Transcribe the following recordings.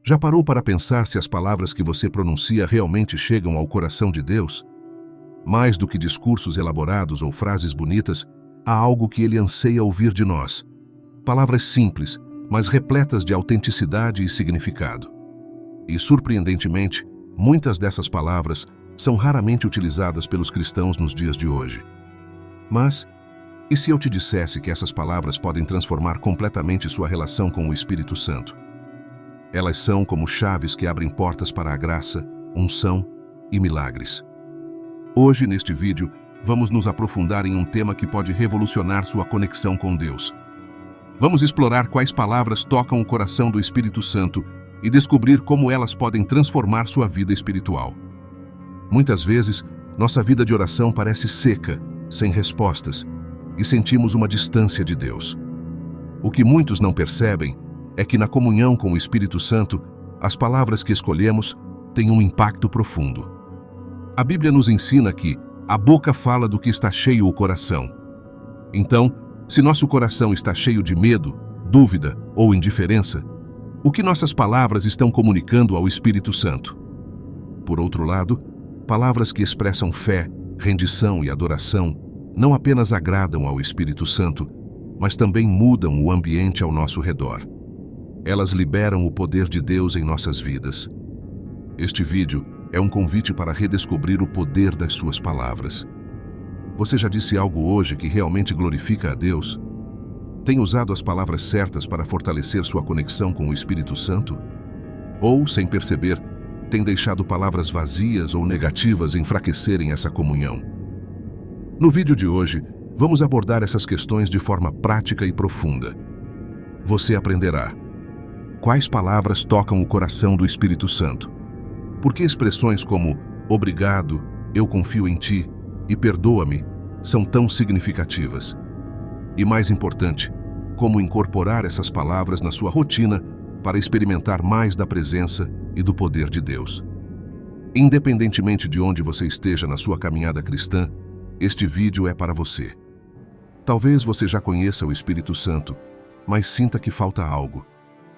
Já parou para pensar se as palavras que você pronuncia realmente chegam ao coração de Deus? Mais do que discursos elaborados ou frases bonitas, há algo que Ele anseia ouvir de nós. Palavras simples, mas repletas de autenticidade e significado. E, surpreendentemente, muitas dessas palavras são raramente utilizadas pelos cristãos nos dias de hoje. Mas, e se eu te dissesse que essas palavras podem transformar completamente sua relação com o Espírito Santo? Elas são como chaves que abrem portas para a graça, unção e milagres. Hoje, neste vídeo, vamos nos aprofundar em um tema que pode revolucionar sua conexão com Deus. Vamos explorar quais palavras tocam o coração do Espírito Santo e descobrir como elas podem transformar sua vida espiritual. Muitas vezes, nossa vida de oração parece seca, sem respostas, e sentimos uma distância de Deus. O que muitos não percebem é que na comunhão com o Espírito Santo, as palavras que escolhemos têm um impacto profundo. A Bíblia nos ensina que a boca fala do que está cheio o coração. Então, se nosso coração está cheio de medo, dúvida ou indiferença, o que nossas palavras estão comunicando ao Espírito Santo? Por outro lado, palavras que expressam fé, rendição e adoração não apenas agradam ao Espírito Santo, mas também mudam o ambiente ao nosso redor. Elas liberam o poder de Deus em nossas vidas. Este vídeo é um convite para redescobrir o poder das suas palavras. Você já disse algo hoje que realmente glorifica a Deus? Tem usado as palavras certas para fortalecer sua conexão com o Espírito Santo? Ou, sem perceber, tem deixado palavras vazias ou negativas enfraquecerem essa comunhão? No vídeo de hoje, vamos abordar essas questões de forma prática e profunda. Você aprenderá: quais palavras tocam o coração do Espírito Santo? Por que expressões como obrigado, eu confio em ti e perdoa-me são tão significativas? E mais importante, como incorporar essas palavras na sua rotina para experimentar mais da presença e do poder de Deus? Independentemente de onde você esteja na sua caminhada cristã, este vídeo é para você. Talvez você já conheça o Espírito Santo, mas sinta que falta algo.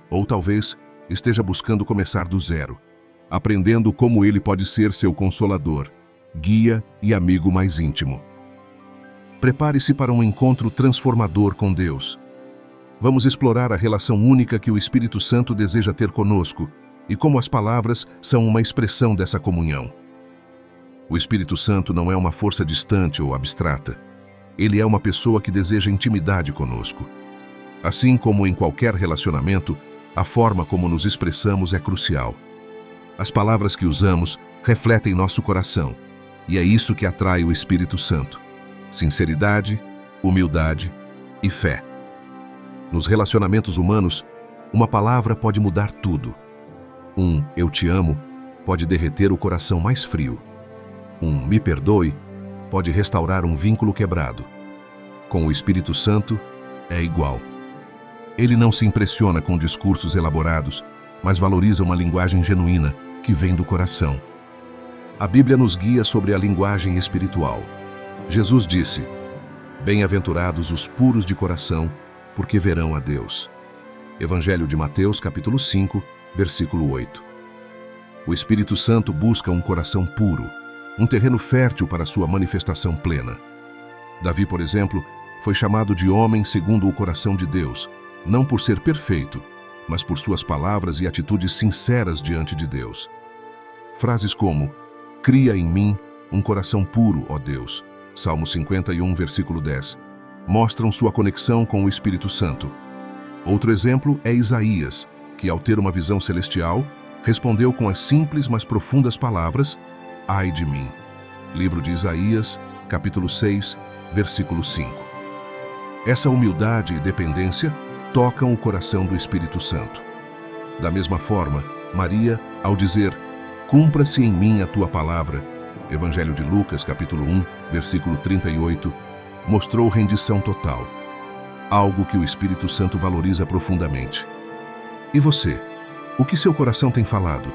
Ou talvez esteja buscando começar do zero, aprendendo como ele pode ser seu consolador, guia e amigo mais íntimo. Prepare-se para um encontro transformador com Deus. Vamos explorar a relação única que o Espírito Santo deseja ter conosco e como as palavras são uma expressão dessa comunhão. O Espírito Santo não é uma força distante ou abstrata. Ele é uma pessoa que deseja intimidade conosco. Assim como em qualquer relacionamento, a forma como nos expressamos é crucial. As palavras que usamos refletem nosso coração, e é isso que atrai o Espírito Santo: sinceridade, humildade e fé. Nos relacionamentos humanos, uma palavra pode mudar tudo. Um "eu te amo" pode derreter o coração mais frio. Um "me perdoe" pode restaurar um vínculo quebrado. Com o Espírito Santo, é igual. Ele não se impressiona com discursos elaborados, mas valoriza uma linguagem genuína que vem do coração. A Bíblia nos guia sobre a linguagem espiritual. Jesus disse: "Bem-aventurados os puros de coração, porque verão a Deus." Evangelho de Mateus, capítulo 5, versículo 8. O Espírito Santo busca um coração puro, um terreno fértil para sua manifestação plena. Davi, por exemplo, foi chamado de homem segundo o coração de Deus, não por ser perfeito, mas por suas palavras e atitudes sinceras diante de Deus. Frases como: "Cria em mim um coração puro, ó Deus", Salmo 51, versículo 10, mostram sua conexão com o Espírito Santo. Outro exemplo é Isaías, que, ao ter uma visão celestial, respondeu com as simples mas profundas palavras: "Ai de mim." Livro de Isaías, capítulo 6, versículo 5. Essa humildade e dependência tocam o coração do Espírito Santo. Da mesma forma, Maria, ao dizer: "Cumpra-se em mim a tua palavra", Evangelho de Lucas, capítulo 1, versículo 38, mostrou rendição total, algo que o Espírito Santo valoriza profundamente. E você? O que seu coração tem falado?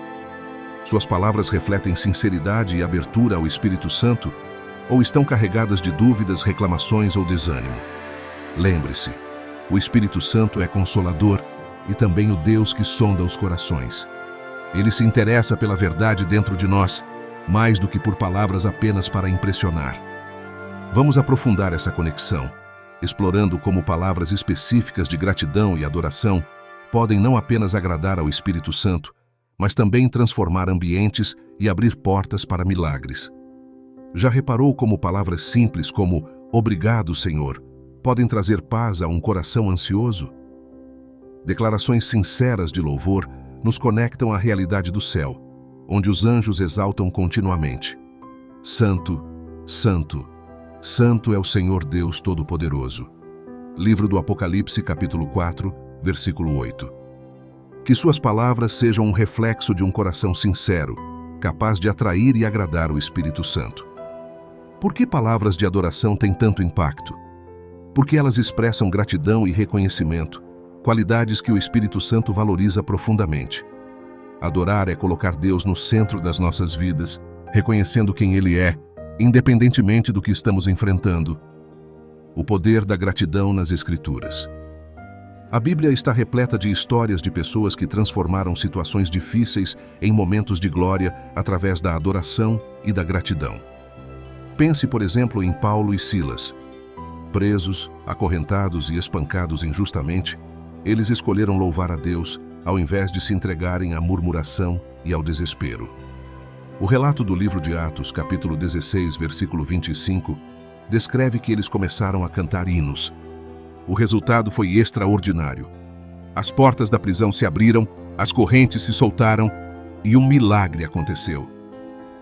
Suas palavras refletem sinceridade e abertura ao Espírito Santo, ou estão carregadas de dúvidas, reclamações ou desânimo? Lembre-se, o Espírito Santo é consolador e também o Deus que sonda os corações. Ele se interessa pela verdade dentro de nós, mais do que por palavras apenas para impressionar. Vamos aprofundar essa conexão, explorando como palavras específicas de gratidão e adoração podem não apenas agradar ao Espírito Santo, mas também transformar ambientes e abrir portas para milagres. Já reparou como palavras simples como "Obrigado, Senhor" podem trazer paz a um coração ansioso? Declarações sinceras de louvor nos conectam à realidade do céu, onde os anjos exaltam continuamente: Santo, Santo, Santo é o Senhor Deus Todo-Poderoso. Livro do Apocalipse, capítulo 4, versículo 8. Que suas palavras sejam um reflexo de um coração sincero, capaz de atrair e agradar o Espírito Santo. Por que palavras de adoração têm tanto impacto? Porque elas expressam gratidão e reconhecimento, qualidades que o Espírito Santo valoriza profundamente. Adorar é colocar Deus no centro das nossas vidas, reconhecendo quem Ele é, independentemente do que estamos enfrentando. O poder da gratidão nas Escrituras. A Bíblia está repleta de histórias de pessoas que transformaram situações difíceis em momentos de glória através da adoração e da gratidão. Pense, por exemplo, em Paulo e Silas. Presos, acorrentados e espancados injustamente, eles escolheram louvar a Deus ao invés de se entregarem à murmuração e ao desespero. O relato do livro de Atos, capítulo 16, versículo 25, descreve que eles começaram a cantar hinos. O resultado foi extraordinário. As portas da prisão se abriram, as correntes se soltaram e um milagre aconteceu.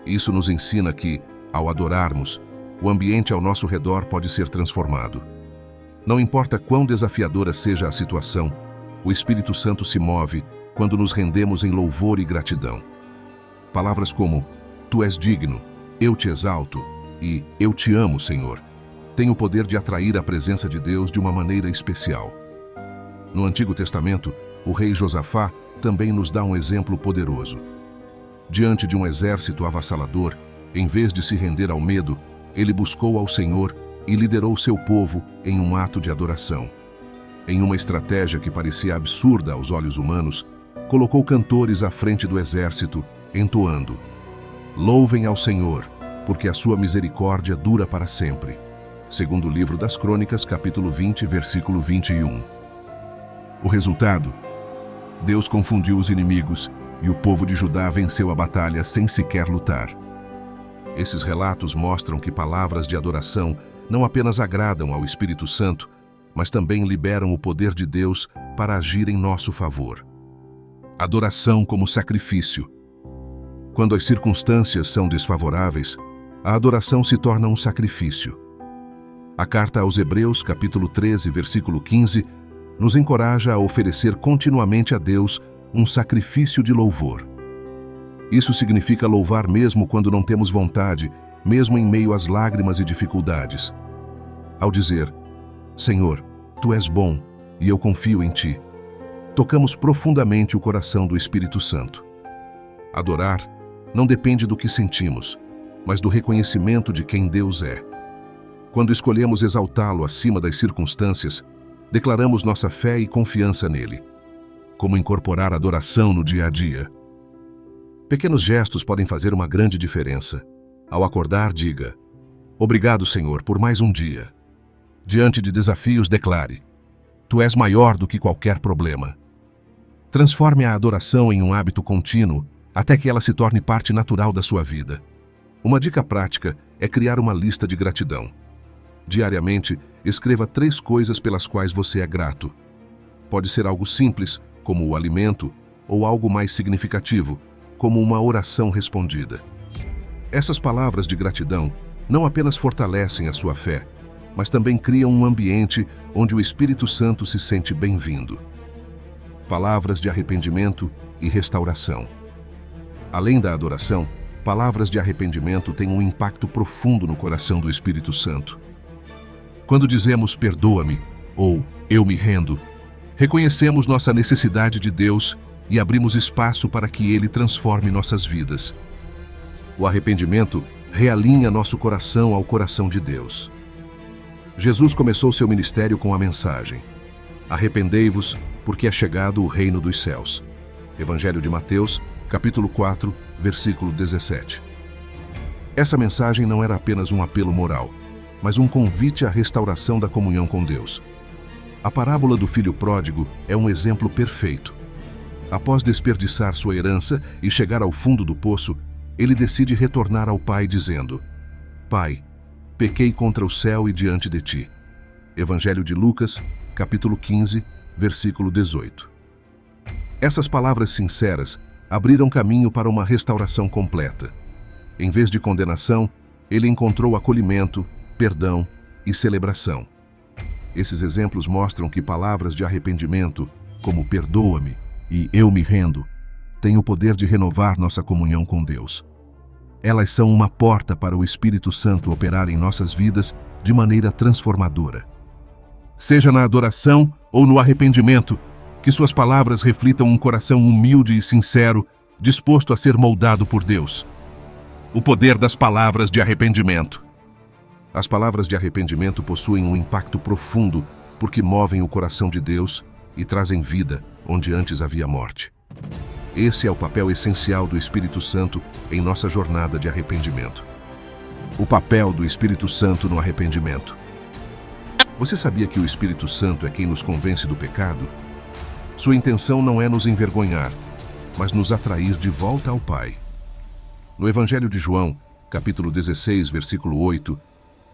Isso nos ensina que, ao adorarmos, o ambiente ao nosso redor pode ser transformado. Não importa quão desafiadora seja a situação, o Espírito Santo se move quando nos rendemos em louvor e gratidão. Palavras como "Tu és digno", "Eu te exalto" e "Eu te amo, Senhor" têm o poder de atrair a presença de Deus de uma maneira especial. No Antigo Testamento, o rei Josafá também nos dá um exemplo poderoso. Diante de um exército avassalador, em vez de se render ao medo, ele buscou ao Senhor e liderou seu povo em um ato de adoração. Em uma estratégia que parecia absurda aos olhos humanos, colocou cantores à frente do exército, entoando: "Louvem ao Senhor, porque a sua misericórdia dura para sempre." Segundo o livro das Crônicas, capítulo 20, versículo 21. O resultado? Deus confundiu os inimigos e o povo de Judá venceu a batalha sem sequer lutar. Esses relatos mostram que palavras de adoração não apenas agradam ao Espírito Santo, mas também liberam o poder de Deus para agir em nosso favor. Adoração como sacrifício. Quando as circunstâncias são desfavoráveis, a adoração se torna um sacrifício. A carta aos Hebreus, capítulo 13, versículo 15, nos encoraja a oferecer continuamente a Deus um sacrifício de louvor. Isso significa louvar mesmo quando não temos vontade, mesmo em meio às lágrimas e dificuldades. Ao dizer: "Senhor, Tu és bom e eu confio em Ti", tocamos profundamente o coração do Espírito Santo. Adorar não depende do que sentimos, mas do reconhecimento de quem Deus é. Quando escolhemos exaltá-lo acima das circunstâncias, declaramos nossa fé e confiança nele. Como incorporar adoração no dia a dia? Pequenos gestos podem fazer uma grande diferença. Ao acordar, diga: "Obrigado, Senhor, por mais um dia." Diante de desafios, declare: "Tu és maior do que qualquer problema." Transforme a adoração em um hábito contínuo, até que ela se torne parte natural da sua vida. Uma dica prática é criar uma lista de gratidão. Diariamente, escreva 3 coisas pelas quais você é grato. Pode ser algo simples, como o alimento, ou algo mais significativo, como uma oração respondida. Essas palavras de gratidão não apenas fortalecem a sua fé, mas também criam um ambiente onde o Espírito Santo se sente bem-vindo. Palavras de arrependimento e restauração. Além da adoração, palavras de arrependimento têm um impacto profundo no coração do Espírito Santo. Quando dizemos "perdoa-me" ou "eu me rendo", reconhecemos nossa necessidade de Deus e abrimos espaço para que Ele transforme nossas vidas. O arrependimento realinha nosso coração ao coração de Deus. Jesus começou seu ministério com a mensagem: "Arrependei-vos, porque é chegado o reino dos céus." Evangelho de Mateus, capítulo 4, versículo 17. Essa mensagem não era apenas um apelo moral, mas um convite à restauração da comunhão com Deus. A parábola do filho pródigo é um exemplo perfeito. Após desperdiçar sua herança e chegar ao fundo do poço, ele decide retornar ao pai dizendo: Pai, pequei contra o céu e diante de ti. Evangelho de Lucas, capítulo 15, versículo 18. Essas palavras sinceras abriram caminho para uma restauração completa. Em vez de condenação, ele encontrou acolhimento, perdão e celebração. Esses exemplos mostram que palavras de arrependimento, como perdoa-me e eu me rendo, têm o poder de renovar nossa comunhão com Deus. Elas são uma porta para o Espírito Santo operar em nossas vidas de maneira transformadora. Seja na adoração ou no arrependimento, que suas palavras reflitam um coração humilde e sincero, disposto a ser moldado por Deus. O poder das palavras de arrependimento. As palavras de arrependimento possuem um impacto profundo porque movem o coração de Deus e trazem vida onde antes havia morte. Esse é o papel essencial do Espírito Santo em nossa jornada de arrependimento. O papel do Espírito Santo no arrependimento. Você sabia que o Espírito Santo é quem nos convence do pecado? Sua intenção não é nos envergonhar, mas nos atrair de volta ao Pai. No Evangelho de João, capítulo 16, versículo 8,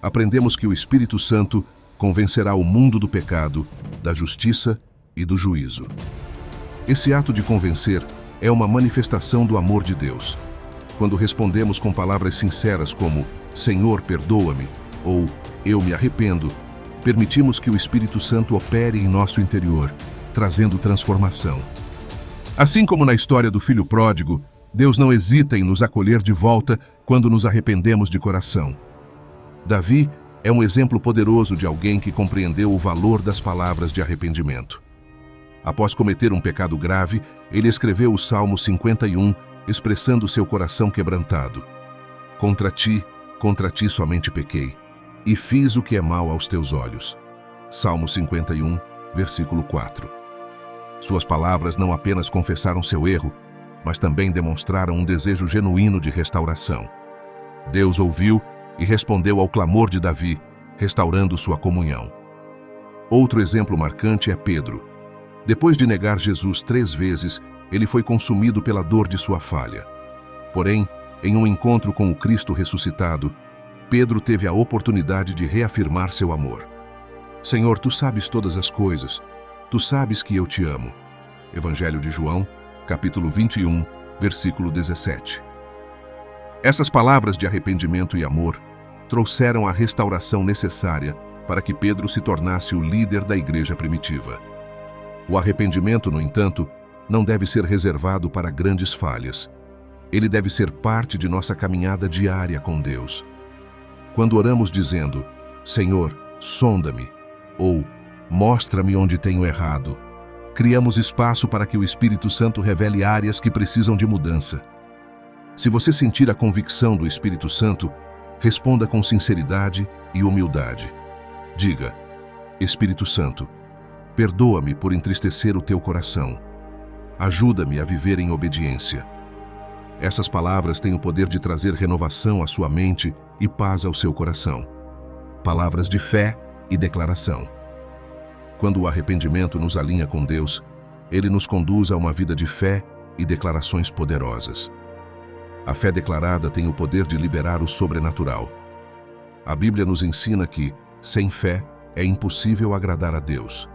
aprendemos que o Espírito Santo convencerá o mundo do pecado, da justiça e do juízo. Esse ato de convencer é uma manifestação do amor de Deus. Quando respondemos com palavras sinceras como Senhor, perdoa-me ou Eu me arrependo, permitimos que o Espírito Santo opere em nosso interior, trazendo transformação. Assim como na história do filho pródigo, Deus não hesita em nos acolher de volta quando nos arrependemos de coração. Davi é um exemplo poderoso de alguém que compreendeu o valor das palavras de arrependimento. Após cometer um pecado grave, ele escreveu o Salmo 51, expressando seu coração quebrantado. Contra ti somente pequei, e fiz o que é mal aos teus olhos. Salmo 51, versículo 4. Suas palavras não apenas confessaram seu erro, mas também demonstraram um desejo genuíno de restauração. Deus ouviu e respondeu ao clamor de Davi, restaurando sua comunhão. Outro exemplo marcante é Pedro. Depois de negar Jesus 3 vezes, ele foi consumido pela dor de sua falha. Porém, em um encontro com o Cristo ressuscitado, Pedro teve a oportunidade de reafirmar seu amor. Senhor, tu sabes todas as coisas. Tu sabes que eu te amo. Evangelho de João, capítulo 21, versículo 17. Essas palavras de arrependimento e amor trouxeram a restauração necessária para que Pedro se tornasse o líder da igreja primitiva. O arrependimento, no entanto, não deve ser reservado para grandes falhas. Ele deve ser parte de nossa caminhada diária com Deus. Quando oramos dizendo, Senhor, sonda-me, ou mostra-me onde tenho errado, criamos espaço para que o Espírito Santo revele áreas que precisam de mudança. Se você sentir a convicção do Espírito Santo, responda com sinceridade e humildade. Diga, Espírito Santo, perdoa-me por entristecer o teu coração. Ajuda-me a viver em obediência. Essas palavras têm o poder de trazer renovação à sua mente e paz ao seu coração. Palavras de fé e declaração. Quando o arrependimento nos alinha com Deus, ele nos conduz a uma vida de fé e declarações poderosas. A fé declarada tem o poder de liberar o sobrenatural. A Bíblia nos ensina que, sem fé, é impossível agradar a Deus.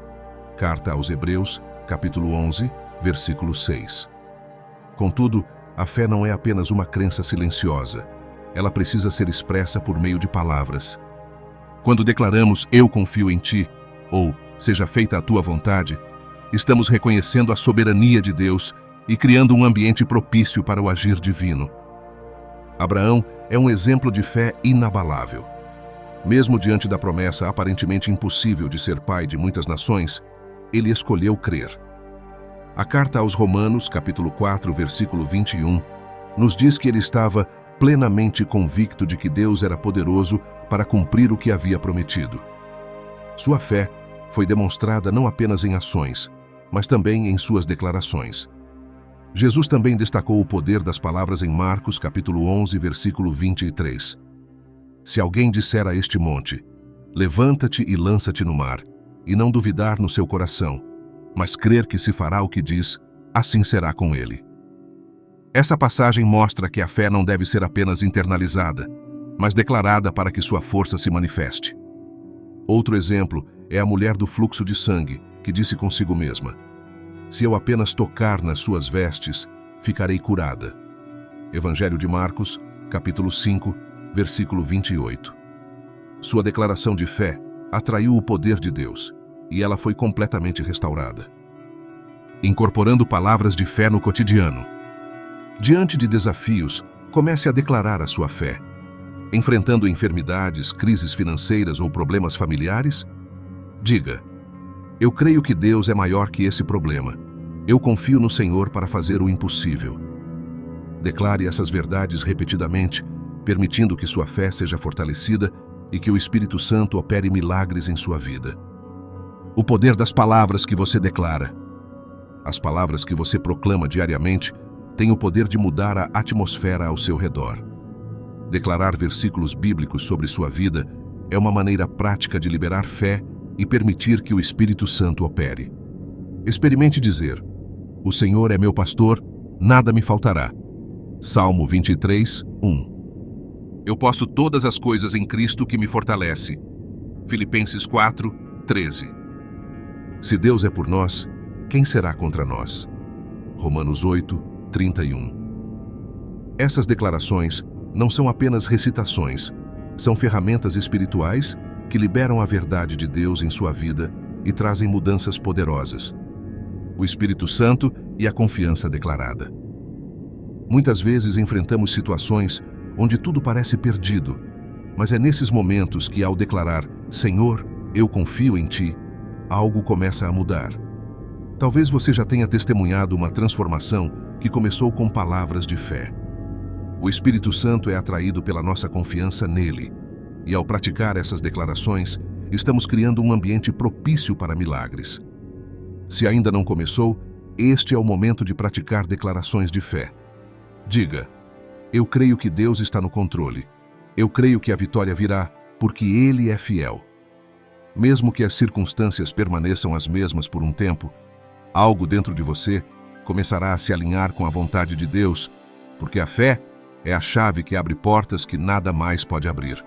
Carta aos Hebreus, capítulo 11, versículo 6. Contudo, a fé não é apenas uma crença silenciosa. Ela precisa ser expressa por meio de palavras. Quando declaramos, eu confio em ti, ou seja feita a tua vontade, estamos reconhecendo a soberania de Deus e criando um ambiente propício para o agir divino. Abraão é um exemplo de fé inabalável. Mesmo diante da promessa aparentemente impossível de ser pai de muitas nações, ele escolheu crer. A carta aos Romanos, capítulo 4, versículo 21, nos diz que ele estava plenamente convicto de que Deus era poderoso para cumprir o que havia prometido. Sua fé foi demonstrada não apenas em ações, mas também em suas declarações. Jesus também destacou o poder das palavras em Marcos, capítulo 11, versículo 23. Se alguém disser a este monte, levanta-te e lança-te no mar, e não duvidar no seu coração, mas crer que se fará o que diz, assim será com ele. Essa passagem mostra que a fé não deve ser apenas internalizada, mas declarada para que sua força se manifeste. Outro exemplo é a mulher do fluxo de sangue, que disse consigo mesma: se eu apenas tocar nas suas vestes, ficarei curada. Evangelho de Marcos, capítulo 5, versículo 28. Sua declaração de fé atraiu o poder de Deus, e ela foi completamente restaurada. Incorporando palavras de fé no cotidiano. Diante de desafios, comece a declarar a sua fé. Enfrentando enfermidades, crises financeiras ou problemas familiares, diga: eu creio que Deus é maior que esse problema. Eu confio no Senhor para fazer o impossível. Declare essas verdades repetidamente, permitindo que sua fé seja fortalecida e que o Espírito Santo opere milagres em sua vida. O poder das palavras que você declara. As palavras que você proclama diariamente têm o poder de mudar a atmosfera ao seu redor. Declarar versículos bíblicos sobre sua vida é uma maneira prática de liberar fé e permitir que o Espírito Santo opere. Experimente dizer: o Senhor é meu pastor, nada me faltará. Salmo 23, 1. Eu posso todas as coisas em Cristo que me fortalece. Filipenses 4, 13. Se Deus é por nós, quem será contra nós? Romanos 8, 31. Essas declarações não são apenas recitações, são ferramentas espirituais que liberam a verdade de Deus em sua vida e trazem mudanças poderosas. O Espírito Santo e a confiança declarada. Muitas vezes enfrentamos situações onde tudo parece perdido, mas é nesses momentos que, ao declarar: Senhor, eu confio em Ti, algo começa a mudar. Talvez você já tenha testemunhado uma transformação que começou com palavras de fé. O Espírito Santo é atraído pela nossa confiança nele, e ao praticar essas declarações, estamos criando um ambiente propício para milagres. Se ainda não começou, este é o momento de praticar declarações de fé. Diga: eu creio que Deus está no controle. Eu creio que a vitória virá, porque Ele é fiel. Mesmo que as circunstâncias permaneçam as mesmas por um tempo, algo dentro de você começará a se alinhar com a vontade de Deus, porque a fé é a chave que abre portas que nada mais pode abrir.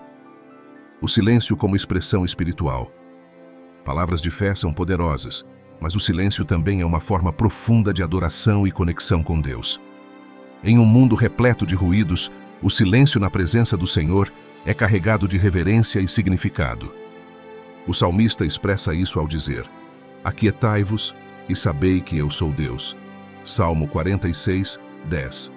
O silêncio como expressão espiritual. Palavras de fé são poderosas, mas o silêncio também é uma forma profunda de adoração e conexão com Deus. Em um mundo repleto de ruídos, o silêncio na presença do Senhor é carregado de reverência e significado. O salmista expressa isso ao dizer: aquietai-vos e sabei que eu sou Deus. Salmo 46, 10.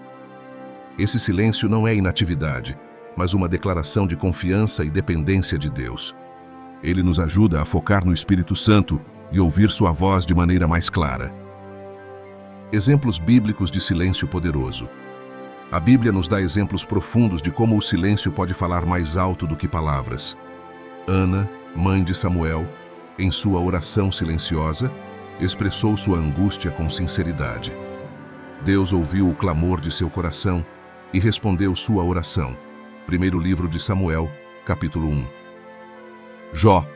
Esse silêncio não é inatividade, mas uma declaração de confiança e dependência de Deus. Ele nos ajuda a focar no Espírito Santo e ouvir sua voz de maneira mais clara. Exemplos bíblicos de silêncio poderoso. A Bíblia nos dá exemplos profundos de como o silêncio pode falar mais alto do que palavras. Ana, mãe de Samuel, em sua oração silenciosa, expressou sua angústia com sinceridade. Deus ouviu o clamor de seu coração e respondeu sua oração. Primeiro livro de Samuel, capítulo 1. Jó,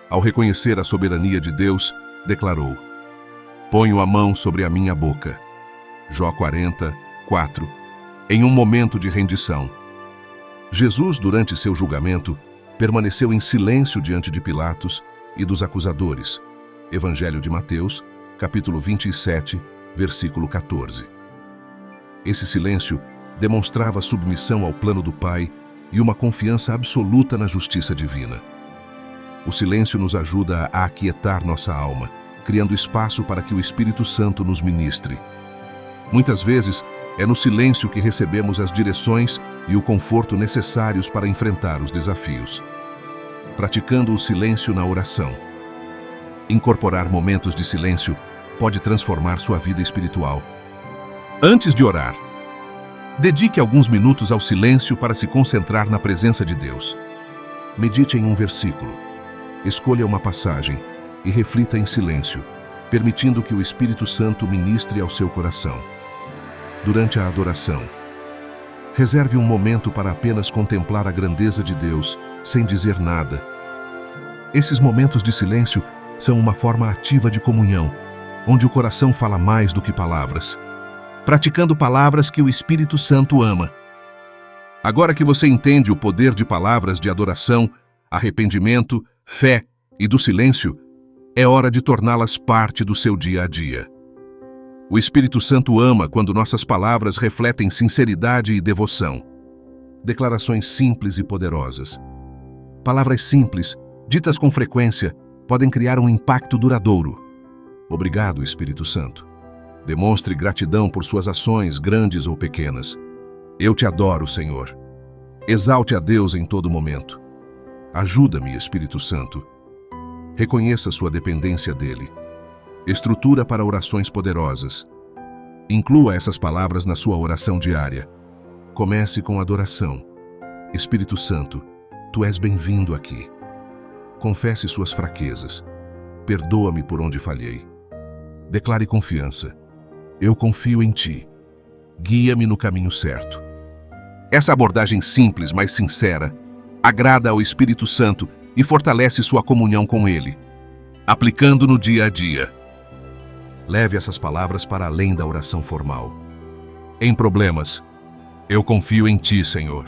ao reconhecer a soberania de Deus, declarou: ponho a mão sobre a minha boca. Jó 40, 4. Em um momento de rendição. Jesus, durante seu julgamento, permaneceu em silêncio diante de Pilatos e dos acusadores. Evangelho de Mateus, capítulo 27, versículo 14. Esse silêncio demonstrava submissão ao plano do Pai e uma confiança absoluta na justiça divina. O silêncio nos ajuda a aquietar nossa alma, criando espaço para que o Espírito Santo nos ministre. Muitas vezes, é no silêncio que recebemos as direções e o conforto necessários para enfrentar os desafios. Praticando o silêncio na oração. Incorporar momentos de silêncio pode transformar sua vida espiritual. Antes de orar, dedique alguns minutos ao silêncio para se concentrar na presença de Deus. Medite em um versículo. Escolha uma passagem e reflita em silêncio, permitindo que o Espírito Santo ministre ao seu coração. durante a adoração. Reserve um momento para apenas contemplar a grandeza de Deus, sem dizer nada. Esses momentos de silêncio são uma forma ativa de comunhão, onde o coração fala mais do que palavras, praticando palavras que o Espírito Santo ama. Agora que você entende o poder de palavras de adoração, arrependimento, fé e do silêncio, é hora de torná-las parte do seu dia a dia. O Espírito Santo ama quando nossas palavras refletem sinceridade e devoção. Declarações simples e poderosas. Palavras simples, ditas com frequência, podem criar um impacto duradouro. Obrigado, Espírito Santo. Demonstre gratidão por suas ações, grandes ou pequenas. Eu te adoro, Senhor. Exalte a Deus em todo momento. Ajuda-me, Espírito Santo. Reconheça sua dependência dele. Estrutura para orações poderosas. Inclua essas palavras na sua oração diária. Comece com adoração. Espírito Santo, tu és bem-vindo aqui. Confesse suas fraquezas. Perdoa-me por onde falhei. Declare confiança. Eu confio em ti. Guia-me no caminho certo. Essa abordagem simples, mas sincera, agrada ao Espírito Santo e fortalece sua comunhão com ele, aplicando no dia a dia. Leve essas palavras para além da oração formal. Em problemas, eu confio em ti, Senhor.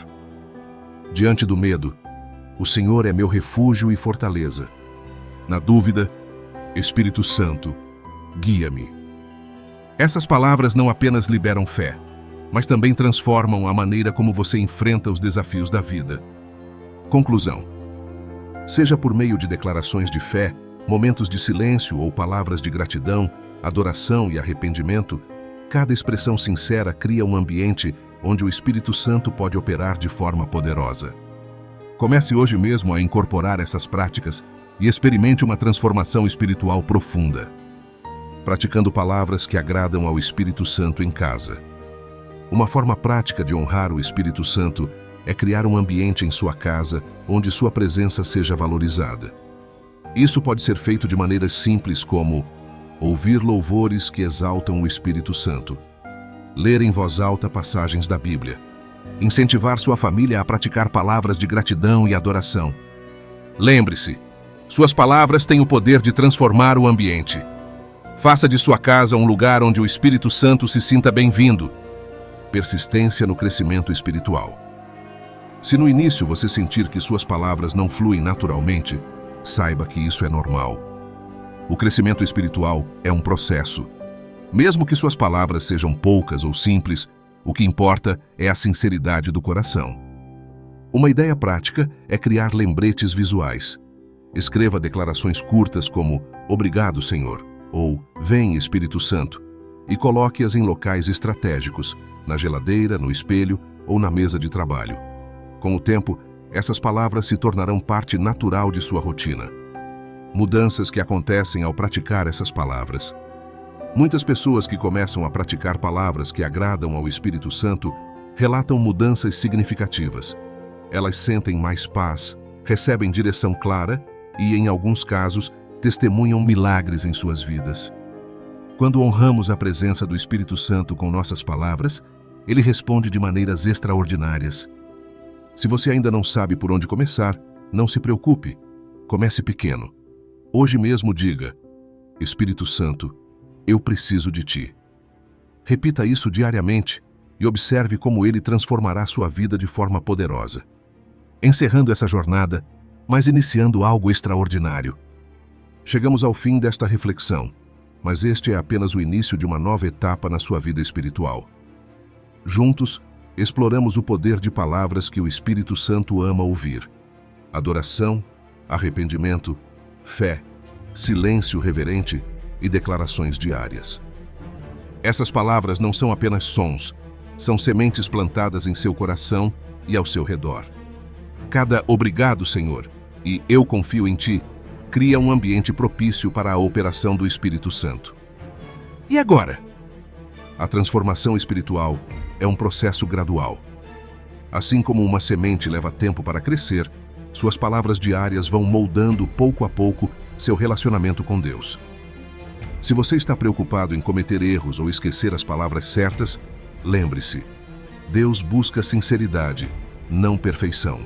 Diante do medo, o Senhor é meu refúgio e fortaleza. Na dúvida, Espírito Santo, guia-me. Essas palavras não apenas liberam fé, mas também transformam a maneira como você enfrenta os desafios da vida. Conclusão. Seja por meio de declarações de fé, momentos de silêncio ou palavras de gratidão, adoração e arrependimento, cada expressão sincera cria um ambiente onde o Espírito Santo pode operar de forma poderosa. Comece hoje mesmo a incorporar essas práticas e experimente uma transformação espiritual profunda, praticando palavras que agradam ao Espírito Santo em casa. Uma forma prática de honrar o Espírito Santo é criar um ambiente em sua casa onde sua presença seja valorizada. Isso pode ser feito de maneiras simples como ouvir louvores que exaltam o Espírito Santo, ler em voz alta passagens da Bíblia, incentivar sua família a praticar palavras de gratidão e adoração. Lembre-se, suas palavras têm o poder de transformar o ambiente. Faça de sua casa um lugar onde o Espírito Santo se sinta bem-vindo. Persistência no crescimento espiritual. Se no início você sentir que suas palavras não fluem naturalmente, saiba que isso é normal. O crescimento espiritual é um processo. Mesmo que suas palavras sejam poucas ou simples, o que importa é a sinceridade do coração. Uma ideia prática é criar lembretes visuais. Escreva declarações curtas como "Obrigado, Senhor" ou "Vem, Espírito Santo", e coloque-as em locais estratégicos, na geladeira, no espelho ou na mesa de trabalho. Com o tempo, essas palavras se tornarão parte natural de sua rotina. Mudanças que acontecem ao praticar essas palavras. Muitas pessoas que começam a praticar palavras que agradam ao Espírito Santo relatam mudanças significativas. Elas sentem mais paz, recebem direção clara e, em alguns casos, testemunham milagres em suas vidas. Quando honramos a presença do Espírito Santo com nossas palavras, ele responde de maneiras extraordinárias. Se você ainda não sabe por onde começar, não se preocupe. Comece pequeno. Hoje mesmo diga: Espírito Santo, eu preciso de ti. Repita isso diariamente e observe como ele transformará sua vida de forma poderosa. Encerrando essa jornada, mas iniciando algo extraordinário. Chegamos ao fim desta reflexão, mas este é apenas o início de uma nova etapa na sua vida espiritual. Juntos, exploramos o poder de palavras que o Espírito Santo ama ouvir: adoração, arrependimento, fé, silêncio reverente e declarações diárias. Essas palavras não são apenas sons, são sementes plantadas em seu coração e ao seu redor. Cada "Obrigado, Senhor" e "Eu confio em ti" cria um ambiente propício para a operação do Espírito Santo. E agora? A transformação espiritual é um processo gradual. Assim como uma semente leva tempo para crescer, suas palavras diárias vão moldando pouco a pouco seu relacionamento com Deus. Se você está preocupado em cometer erros ou esquecer as palavras certas, Lembre-se, Deus busca sinceridade, não perfeição.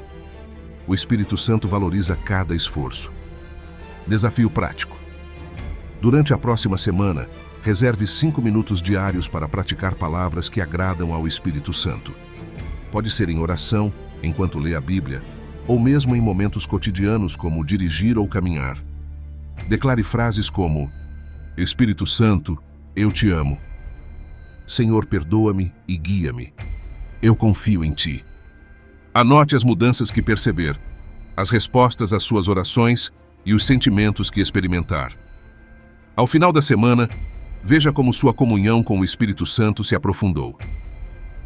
O Espírito Santo valoriza cada esforço. Desafio prático. Durante a próxima semana, reserve 5 minutos diários para praticar palavras que agradam ao Espírito Santo. Pode ser em oração, enquanto lê a Bíblia, ou mesmo em momentos cotidianos como dirigir ou caminhar. Declare frases como: Espírito Santo, eu te amo. Senhor, perdoa-me e guia-me. Eu confio em ti. Anote as mudanças que perceber, as respostas às suas orações e os sentimentos que experimentar. Ao final da semana, veja como sua comunhão com o Espírito Santo se aprofundou.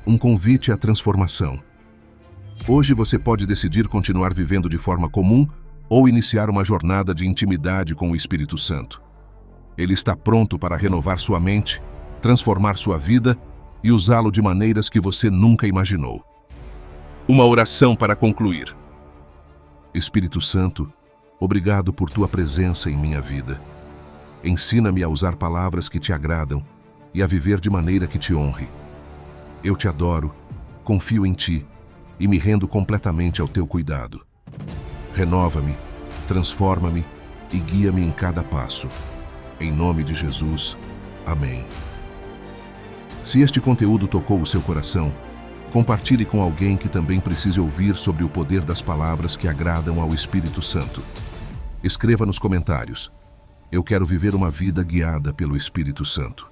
Um convite à transformação. Hoje você pode decidir continuar vivendo de forma comum ou iniciar uma jornada de intimidade com o Espírito Santo. Ele está pronto para renovar sua mente, transformar sua vida e usá-lo de maneiras que você nunca imaginou. Uma oração para concluir. Espírito Santo, obrigado por tua presença em minha vida. Ensina-me a usar palavras que te agradam e a viver de maneira que te honre. Eu te adoro, confio em ti e me rendo completamente ao teu cuidado. Renova-me, transforma-me e guia-me em cada passo. Em nome de Jesus. Amém. Se este conteúdo tocou o seu coração, compartilhe com alguém que também precise ouvir sobre o poder das palavras que agradam ao Espírito Santo. Escreva nos comentários: eu quero viver uma vida guiada pelo Espírito Santo.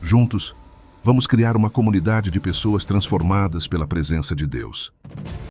Juntos, vamos criar uma comunidade de pessoas transformadas pela presença de Deus.